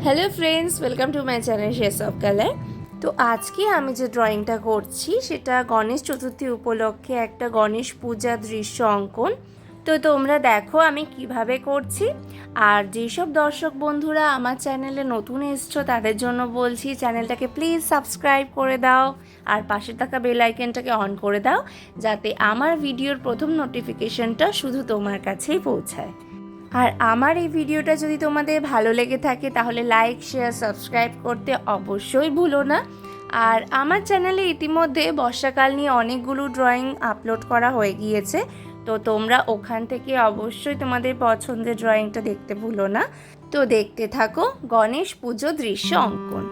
Hello friends, welcome to my channel shades of colour. তো আজকে আমি যে ড্রয়িংটা করছি সেটা গণেশ চতুর্থী উপলক্ষে একটা গণেশ পূজা দৃশ্য অঙ্কন। তো তোমরা দেখো আমি কিভাবে করছি। আর যেসব দর্শক বন্ধুরা আমার চ্যানেলে নতুন এসছো তাদের জন্য বলছি, চ্যানেলটাকে প্লিজ সাবস্ক্রাইব করে দাও আর পাশে থাকা বেল আইকনটাকে অন করে দাও, যাতে আমার ভিডিওর প্রথম নোটিফিকেশনটা শুধু তোমার কাছেই পৌঁছায়। আর আমার এই ভিডিওটা যদি তোমাদের ভালো লেগে থাকে তাহলে লাইক, শেয়ার, সাবস্ক্রাইব করতে অবশ্যই ভুলো না। আর আমার চ্যানেলে ইতিমধ্যে বর্ষাকাল নিয়ে অনেকগুলো ড্রয়িং আপলোড করা হয়ে গিয়েছে, তো তোমরা ওখান থেকে অবশ্যই তোমাদের পছন্দের ড্রয়িংটা দেখতে ভুলো না। তো দেখতে থাকো গণেশ পুজো দৃশ্য অঙ্কন।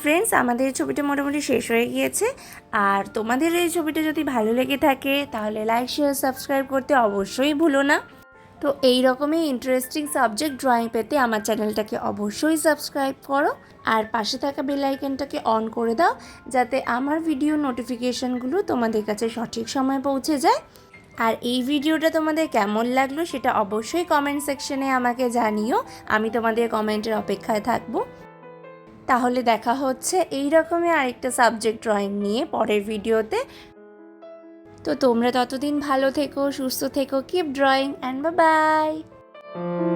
ফ্রেন্ডস, আমাদের ছবিটা মোটামুটি শেষ হয়ে গিয়েছে। আর তোমাদের এই ছবিটা যদি ভালো লেগে থাকে তাহলে লাইক, শেয়ার, সাবস্ক্রাইব করতে অবশ্যই ভুলো না। তো এই রকমই ইন্টারেস্টিং সাবজেক্ট ড্রয়িং পেতে আমার চ্যানেলটাকে অবশ্যই সাবস্ক্রাইব করো আর পাশে থাকা বেল আইকনটাকে অন করে দাও, যাতে আমার ভিডিও নোটিফিকেশানগুলো তোমাদের কাছে সঠিক সময়ে পৌঁছে যায়। আর এই ভিডিওটা তোমাদের কেমন লাগলো সেটা অবশ্যই কমেন্ট সেকশনে আমাকে জানিও, আমি তোমাদের কমেন্টের অপেক্ষায় থাকবো। তাহলে দেখা হচ্ছে এই রকমই আরেকটা সাবজেক্ট ড্রয়িং নিয়ে পরের ভিডিওতে। তো তোমরা ততদিন ভালো থেকো, সুস্থ থেকো, keep drawing and bye bye.